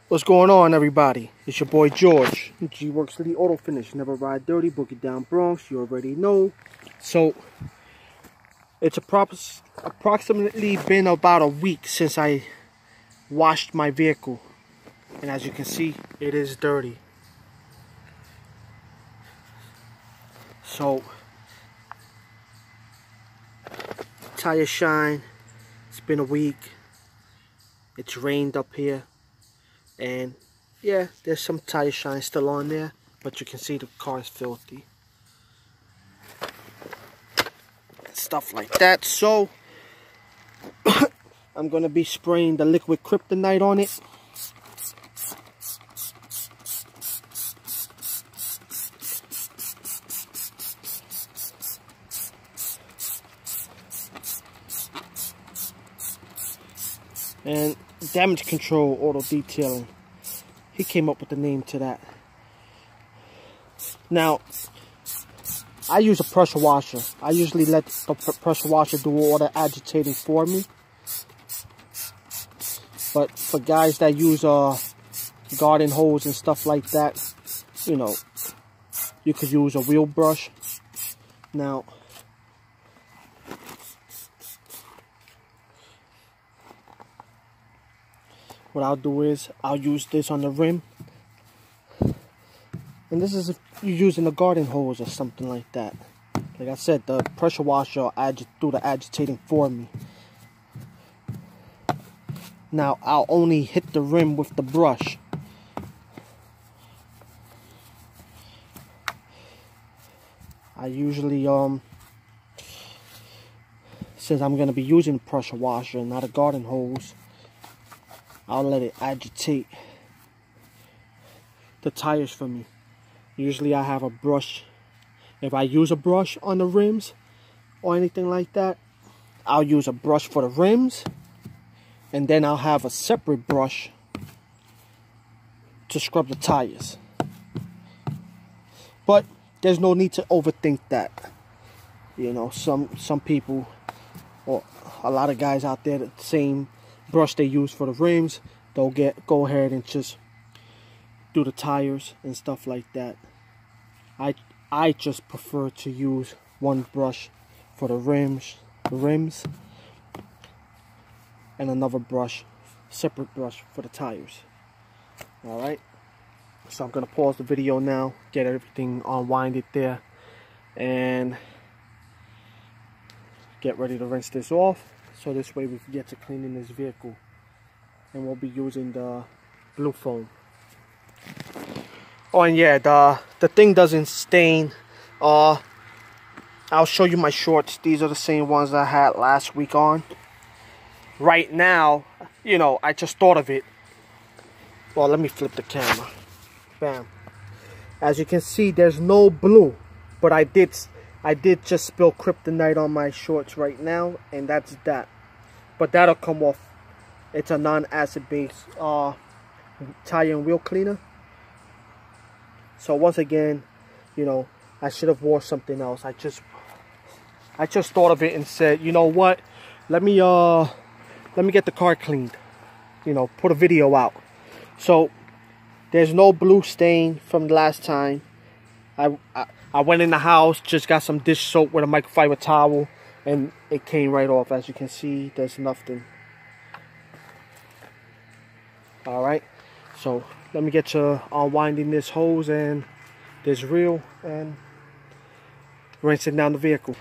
What's going on, everybody? It's your boy George. GWORKS City Auto Finish. Never ride dirty, book it down Bronx. You already know. So, it's approximately been about a week since I washed my vehicle. And as you can see, it is dirty. So, tire shine. It's been a week. It's rained up here. And yeah, there's some tire shine still on there, but you can see the car is filthy. Stuff like that. So I'm gonna be spraying the liquid kryptonite on it. And damage control auto detailing. He came up with the name to that. Now, I use a pressure washer. I usually let the pressure washer do all the agitating for me. But for guys that use garden hose and stuff like that, you know, you could use a wheel brush. Now, what I'll do is I'll use this on the rim. And this is if you're using a garden hose or something like that. Like I said, the pressure washer will do the agitating for me. Now I'll only hit the rim with the brush. I usually since I'm gonna be using a pressure washer and not a garden hose, I'll let it agitate the tires for me. Usually I have a brush. If I use a brush on the rims or anything like that, I'll use a brush for the rims. And then I'll have a separate brush to scrub the tires. But there's no need to overthink that. You know, some people, or a lot of guys out there, the same brush they use for the rims, they'll go ahead and just do the tires and stuff like that. I just prefer to use one brush for the rims, and another separate brush for the tires. Alright, so I'm gonna pause the video now, get everything unwinded there, and get ready to rinse this off. So this way we can get to cleaning this vehicle. And we'll be using the blue foam. Oh, and yeah, the thing doesn't stain. I'll show you my shorts. These are the same ones I had last week on. Right now, you know, I just thought of it. Well, let me flip the camera. Bam. As you can see, there's no blue. But I did just spill kryptonite on my shorts right now, and that's that. But that'll come off. It's a non-acid based tire and wheel cleaner. So once again, you know, I should have wore something else. I just thought of it and said, you know what? Let me get the car cleaned. You know, put a video out. So there's no blue stain from the last time. I went in the house, just got some dish soap with a microfiber towel, and it came right off. As you can see, there's nothing. Alright, so let me get to unwinding this hose and this reel and rinsing down the vehicle.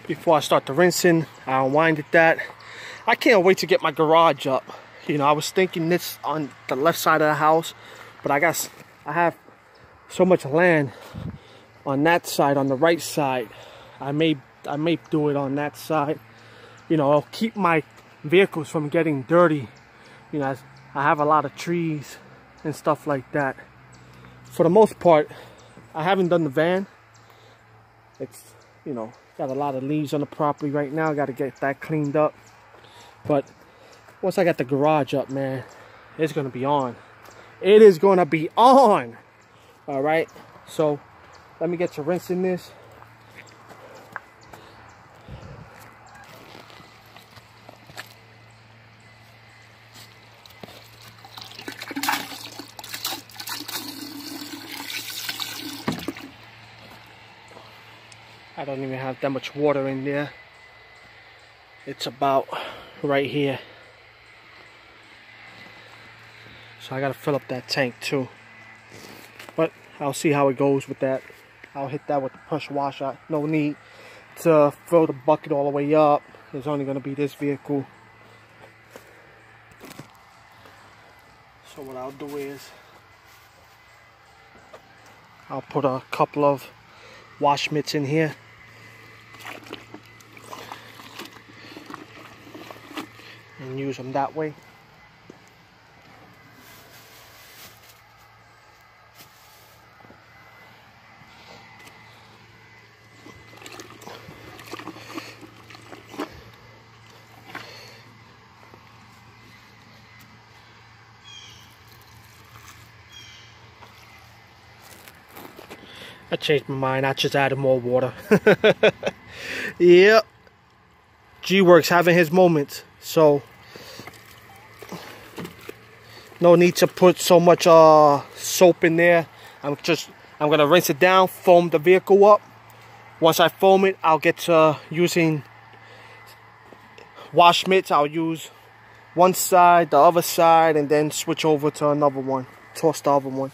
Before I start the rinsing, I unwinded that. I can't wait to get my garage up. You know, I was thinking this on the left side of the house, but I have so much land on that side, on the right side. I may do it on that side. You know, I'll keep my vehicles from getting dirty. You know, I have a lot of trees and stuff like that. For the most part, I haven't done the van. It's, you know, got a lot of leaves on the property right now. Got to get that cleaned up. But once I got the garage up, man, it's going to be on. It is going to be on. All right. So let me get to rinsing this. I don't even have that much water in there. It's about right here. So I gotta fill up that tank too. But I'll see how it goes with that. I'll hit that with the push washer. No need to fill the bucket all the way up. It's only gonna be this vehicle. So what I'll do is I'll put a couple of wash mitts in here. And use them that way. I changed my mind. I just added more water. Yep. GWORKS having his moments. So no need to put so much soap in there. I'm gonna rinse it down, foam the vehicle up. Once I foam it, I'll get to using wash mitts. I'll use one side, the other side, and then switch over to another one. Toss the other one.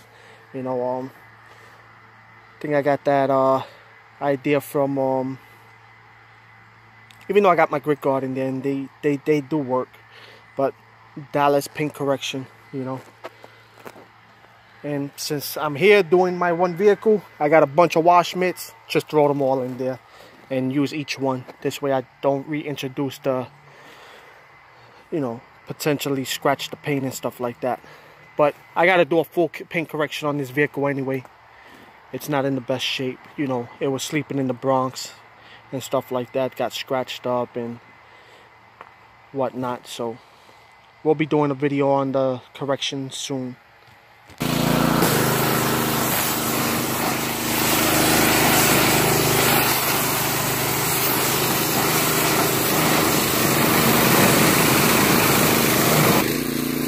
You know, I think I got that idea from even though I got my grit guard in there, and they do work, but Dallas paint correction, you know. And since I'm here doing my one vehicle, I got a bunch of wash mitts. Just throw them all in there and use each one. This way I don't reintroduce the, you know, potentially scratch the paint and stuff like that. But I got to do a full paint correction on this vehicle anyway. It's not in the best shape, you know. It was sleeping in the Bronx and stuff like that. Got scratched up and whatnot. So we'll be doing a video on the correction soon.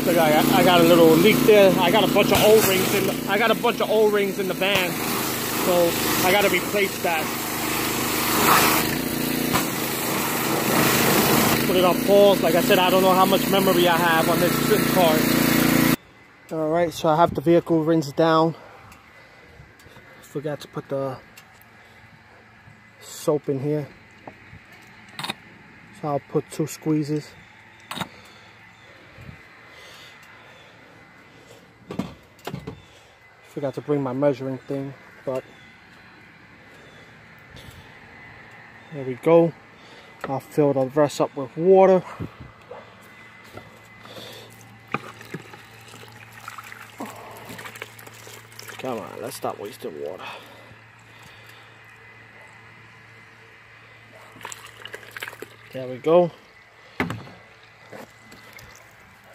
Look, I got a little leak there. I got a bunch of O-rings in the, I got a bunch of O-rings in the van, so I got to replace that. Put it on pause. Like I said, I don't know how much memory I have on this SIM card. All right, so I have the vehicle rinsed down. Forgot to put the soap in here, so I'll put 2 squeezes. Forgot to bring my measuring thing, but there we go. I'll fill the rest up with water. Come on, let's stop wasting water. There we go.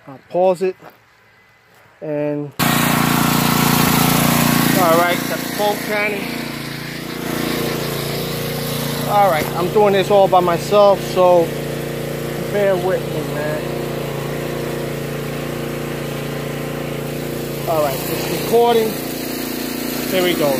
I'll pause it and alright, got the foam cannon. Alright, I'm doing this all by myself, so bear with me, man. Alright, it's recording. Here we go.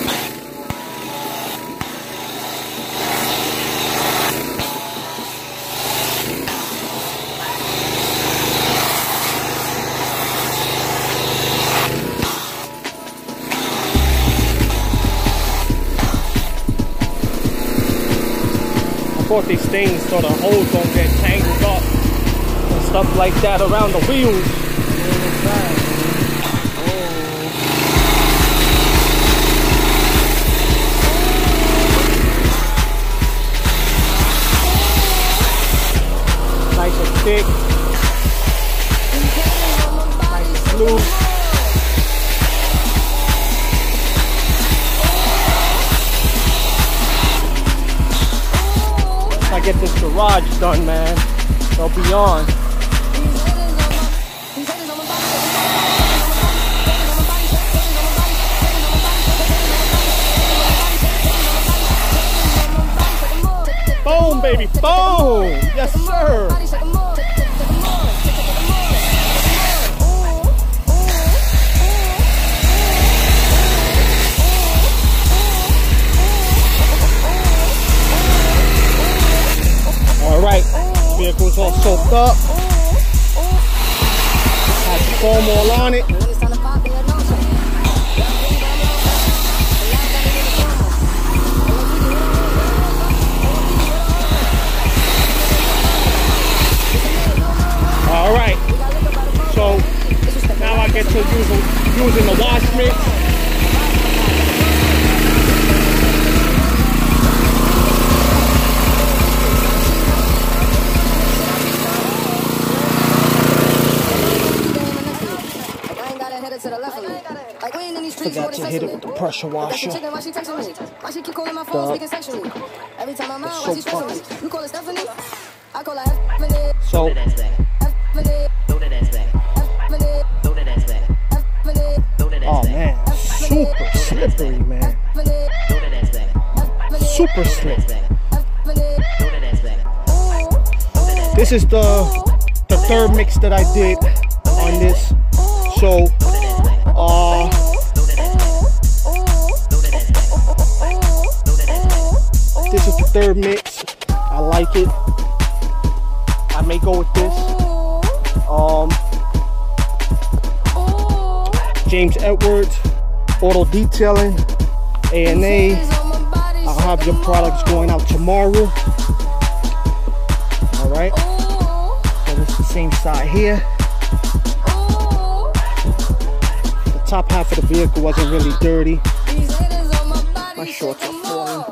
Bought these things so the hose don't get tangled up and stuff like that around the wheels. Nice and thick, nice and smooth. I get this garage done, man, they'll be on. Boom, baby, boom! Yes, sir! Vehicle's all soaked up. Has foam all on it. All right. So now I get to using the wash mix. Forgot to hit it with the pressure washer. The soap bucket. So oh man, super slippery, man. Super slippery. This is the third mix that I did on this. So this is the third mix. I like it. I may go with this. James Edwards, Auto Detailing, A&A. I'll have your products going out tomorrow. All right. So this is the same side here. The top half of the vehicle wasn't really dirty. My shorts are falling.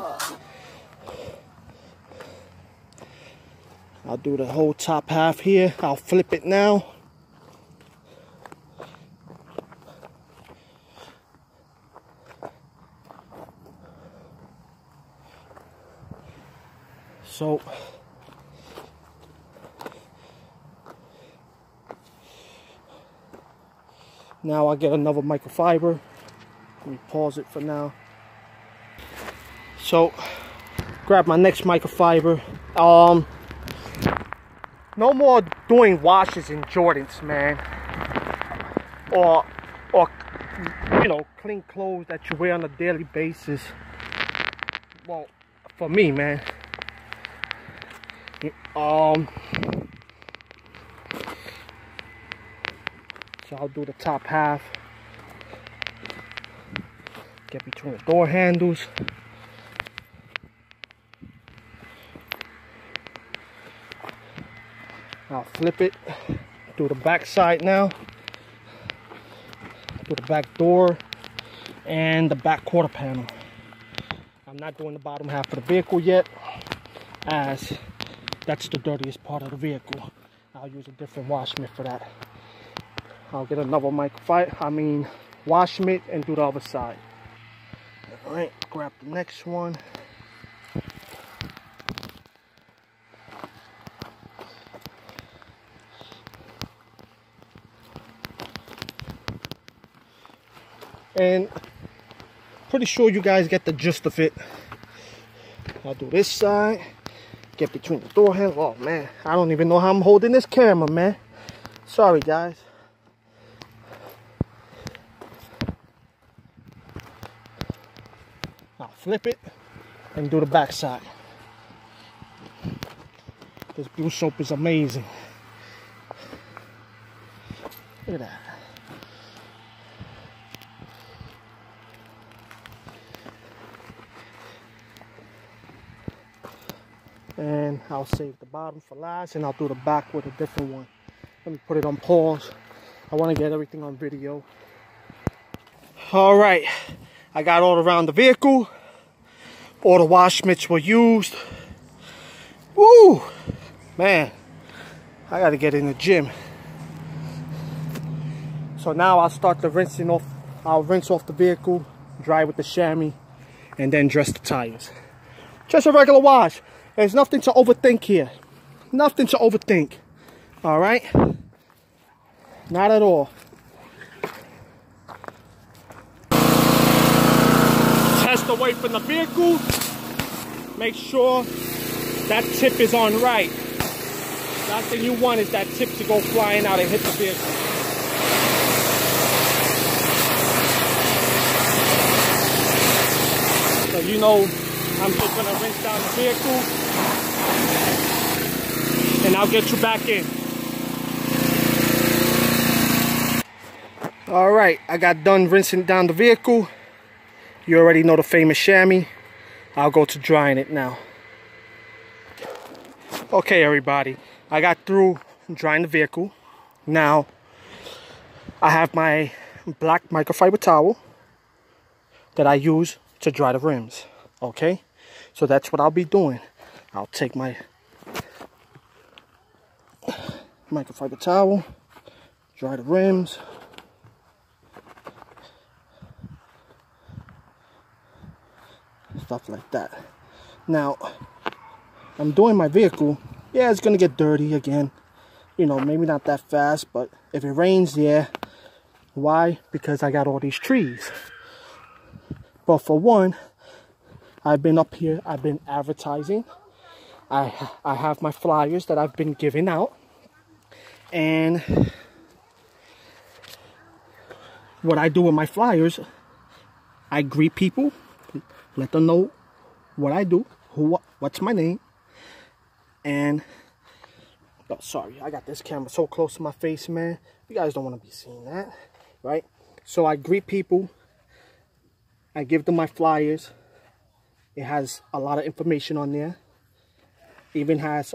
I'll do the whole top half here. I'll flip it now. So now I'll get another microfiber. Let me pause it for now. So grab my next microfiber. No more doing washes in Jordans, man. Or you know, clean clothes that you wear on a daily basis. Well, for me, man. So I'll do the top half. Get between the door handles. I'll flip it. Do the back side now. Do the back door and the back quarter panel. I'm not doing the bottom half of the vehicle yet, as that's the dirtiest part of the vehicle. I'll use a different wash mitt for that. I'll get another wash mitt and do the other side. All right, grab the next one. And pretty sure you guys get the gist of it. I'll do this side. Get between the door handles. Oh man, I don't even know how I'm holding this camera, man. Sorry guys. I'll flip it and do the back side. This blue soap is amazing. Look at that. And I'll save the bottom for last, and I'll do the back with a different one. Let me put it on pause. I want to get everything on video. All right, I got all around the vehicle. All the wash mitts were used. Woo, man, I got to get in the gym. So now I'll start the rinsing off. I'll rinse off the vehicle, dry with the chamois, and then dress the tires. Just a regular wash. There's nothing to overthink here. Nothing to overthink. All right? Not at all. Test away from the vehicle. Make sure that tip is on right. Last thing you want is that tip to go flying out and hit the vehicle. So you know, I'm just gonna rinse down the vehicle, and I'll get you back in. All right, I got done rinsing down the vehicle. You already know the famous chamois. I'll go to drying it now. Okay, everybody, I got through drying the vehicle. Now, I have my black microfiber towel that I use to dry the rims. Okay, so that's what I'll be doing. I'll take my microfiber towel, dry the rims. Stuff like that. Now, I'm doing my vehicle. Yeah, it's gonna get dirty again. You know, maybe not that fast, but if it rains, yeah. Why? Because I got all these trees. But for one, I've been up here, I've been advertising. I have my flyers that I've been giving out. And what I do with my flyers, I greet people, let them know what I do, what's my name. And, oh, sorry, I got this camera so close to my face, man. You guys don't want to be seeing that, right? So I greet people. I give them my flyers. It has a lot of information on there. Even has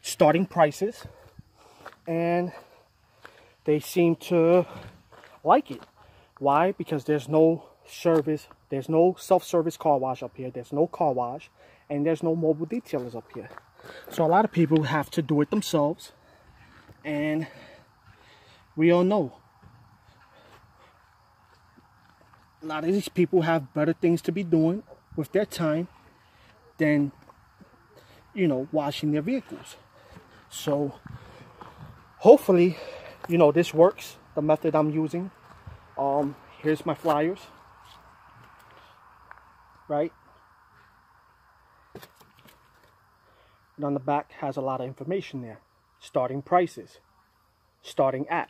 starting prices. And they seem to like it. Why? Because there's no service. There's no self-service car wash up here. There's no car wash. And there's no mobile detailers up here. So a lot of people have to do it themselves. And we all know a lot of these people have better things to be doing with their time than, you know, washing their vehicles. So hopefully, you know, this works, the method I'm using. Here's my flyers, right? And on the back has a lot of information there. Starting prices, starting at.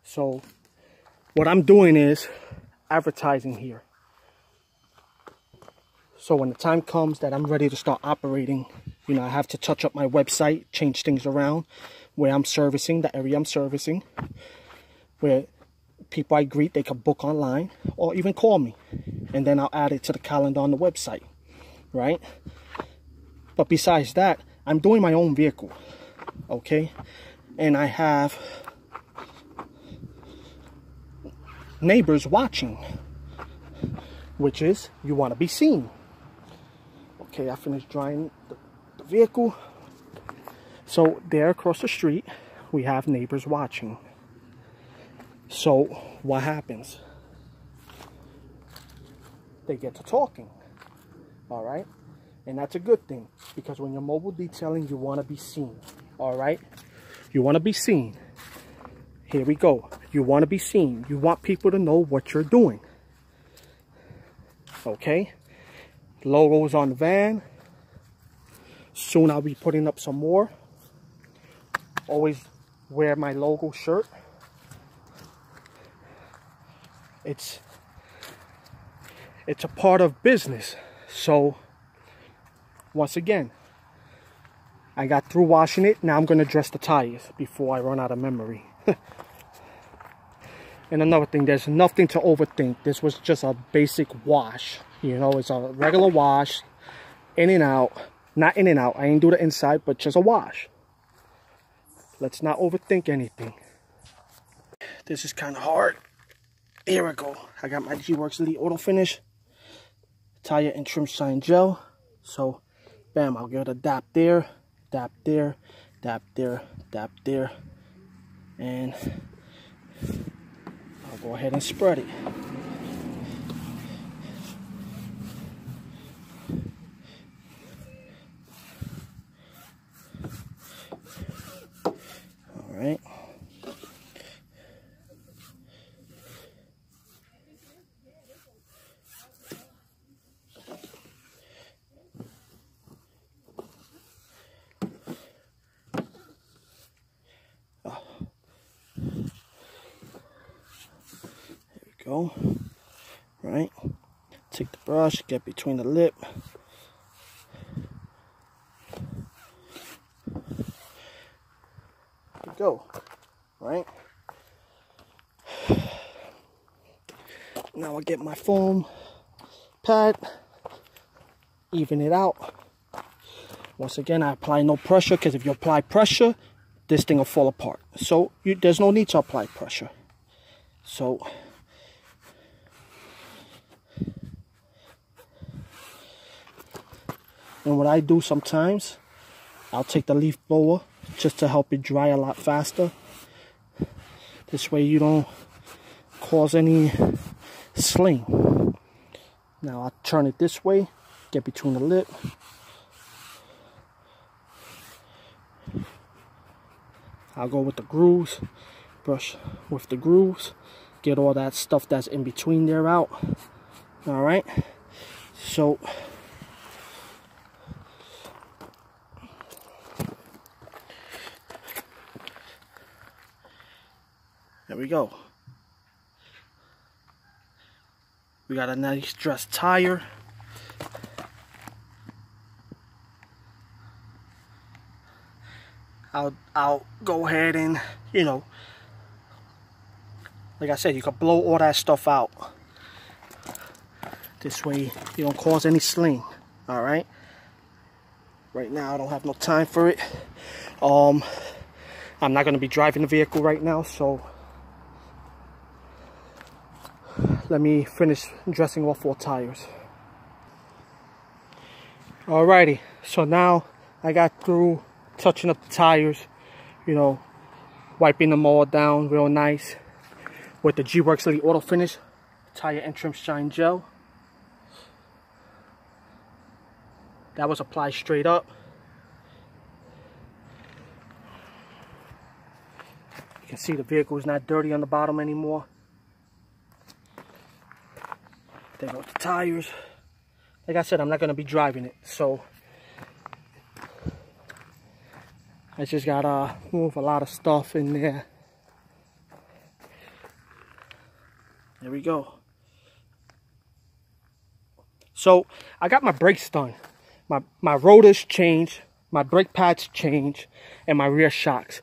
So what I'm doing is advertising here. So when the time comes that I'm ready to start operating, you know, I have to touch up my website, change things around where I'm servicing, the area I'm servicing, where people I greet, they can book online or even call me. And then I'll add it to the calendar on the website, right? But besides that, I'm doing my own vehicle, okay? And I have neighbors watching, which is, you want to be seen. Okay, I finished drying the vehicle. So there across the street, we have neighbors watching. So what happens? They get to talking, all right? And that's a good thing, because when you're mobile detailing, you want to be seen, all right? You want to be seen. Here we go. You want to be seen. You want people to know what you're doing. Okay? Logos on the van. Soon I'll be putting up some more. Always wear my logo shirt. It's a part of business. So once again, I got through washing it. Now I'm going to dress the tires before I run out of memory. And another thing, there's nothing to overthink. This was just a basic wash. You know, it's a regular wash. In and out. Not in and out. I ain't do the inside, but just a wash. Let's not overthink anything. This is kind of hard. Here we go. I got my GWORKS Elite Auto Finish. Tire and trim shine gel. So, bam, I'll give it a dap there. Dap there. Dap there. Dap there. And I'll go ahead and spread it. All right. Go. Right, take the brush, get between the lip, go, right? Now I get my foam pad, even it out. Once again, I apply no pressure, because if you apply pressure, this thing will fall apart. So there's no need to apply pressure. So and what I do sometimes, I'll take the leaf blower just to help it dry a lot faster. This way you don't cause any sling. Now I'll turn it this way, get between the lip. I'll go with the grooves, brush with the grooves, get all that stuff that's in between there out. All right, so there we go. We got a nice dress tire. I'll go ahead and, you know, like I said, you can blow all that stuff out. This way you don't cause any sling. All right. Right now I don't have no time for it. I'm not going to be driving the vehicle right now, so let me finish dressing all 4 tires. Alrighty, so now I got through touching up the tires, you know, wiping them all down real nice with the GWORKS Elite Auto Finish Tire Entrance Shine Gel. That was applied straight up. You can see the vehicle is not dirty on the bottom anymore. There go the tires. Like I said, I'm not going to be driving it, so I just gotta move a lot of stuff in there. There we go. So I got my brakes done. My rotors changed, my brake pads changed, and my rear shocks.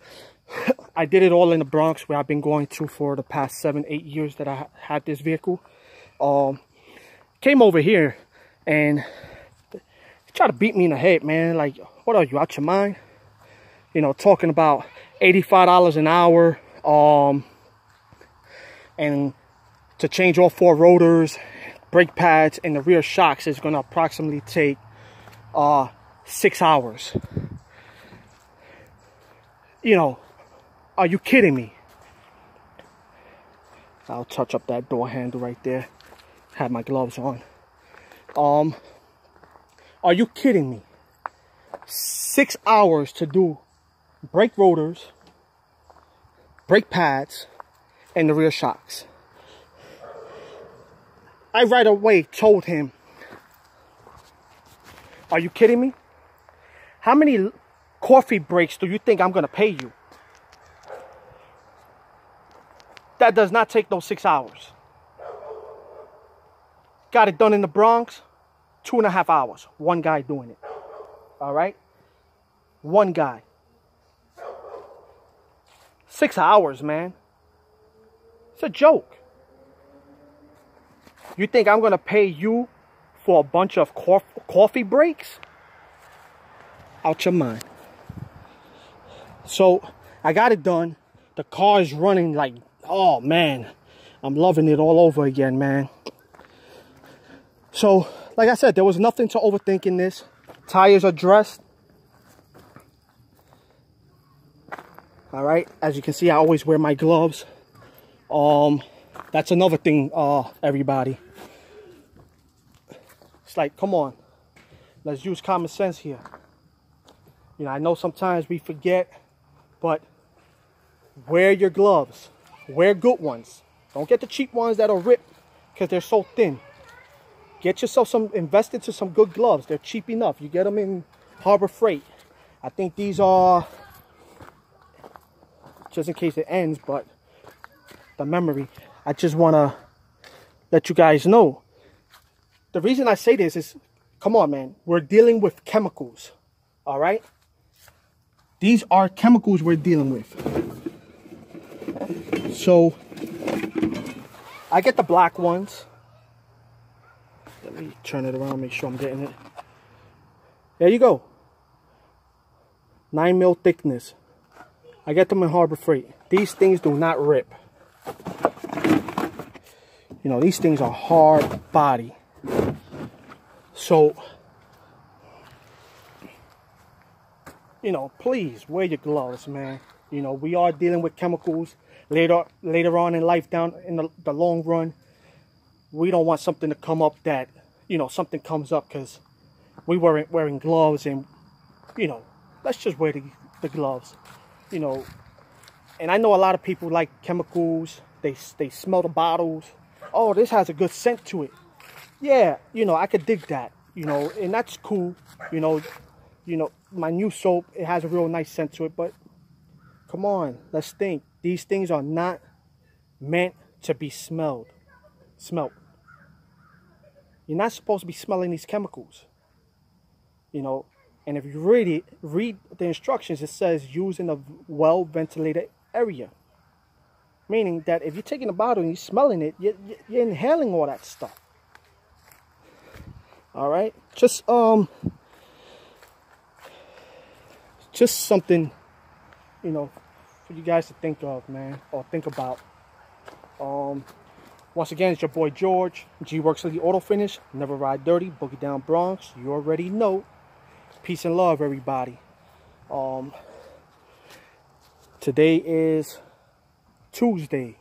I did it all in the Bronx, where I've been going to for the past 7-8 years that I had this vehicle. Came over here and tried to beat me in the head, man. Like, what are you, out your mind? You know, talking about $85 an hour, and to change all 4 rotors, brake pads, and the rear shocks is going to approximately take 6 hours. You know, are you kidding me? I'll touch up that door handle right there. Have my gloves on. Are you kidding me? 6 hours to do brake rotors, brake pads, and the rear shocks. I right away told him, are you kidding me? How many coffee breaks do you think I'm gonna pay you? That does not take those 6 hours. Got it done in the Bronx, 2.5 hours. One guy doing it. All right? One guy. 6 hours, man. It's a joke. You think I'm going to pay you for a bunch of coffee breaks? Out your mind. So, I got it done. The car is running like, oh, man. I'm loving it all over again, man. So, like I said, there was nothing to overthink in this. Tires are dressed. All right, as you can see, I always wear my gloves. That's another thing, everybody. It's like, come on, let's use common sense here. You know, I know sometimes we forget, but wear your gloves. Wear good ones. Don't get the cheap ones that'll rip because they're so thin. Get yourself some, invest into some good gloves. They're cheap enough. You get them in Harbor Freight. I think these are, just in case it ends, but the memory, I just want to let you guys know. The reason I say this is, come on, man, we're dealing with chemicals, all right? these are chemicals we're dealing with. So I get the black ones. Let me turn it around, make sure I'm getting it. There you go. 9 mil thickness. I get them in Harbor Freight. These things do not rip. You know, these things are hard body. So, you know, please wear your gloves, man. You know, we are dealing with chemicals later on in life, down in the long run. We don't want something to come up that, you know, something comes up because we weren't wearing gloves, and, you know, let's just wear the gloves, you know. And I know a lot of people like chemicals. They smell the bottles. Oh, this has a good scent to it. Yeah, you know, I could dig that, you know, and that's cool. You know, my new soap, it has a real nice scent to it, but come on, let's think. These things are not meant to be smelt. You're not supposed to be smelling these chemicals. You know, and if you read the instructions, it says use in a well-ventilated area. Meaning that if you're taking a bottle and you're smelling it, you're inhaling all that stuff. All right, just something, you know, for you guys to think of, man, or think about. Once again, it's your boy George, GWORKS Elite Auto Finish. Never ride dirty, boogie down Bronx. You already know. Peace and love, everybody. Today is Tuesday.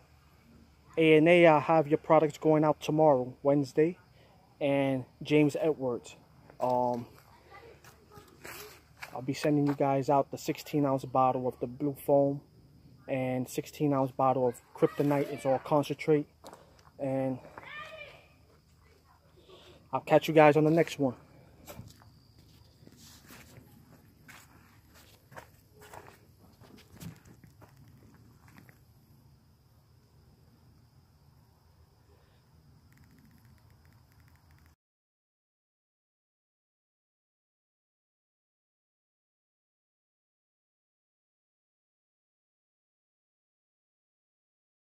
A&A, I'll have your products going out tomorrow, Wednesday. And James Edwards. I'll be sending you guys out the 16-ounce bottle of the blue foam and 16-ounce bottle of kryptonite. It's all concentrate. And I'll catch you guys on the next one.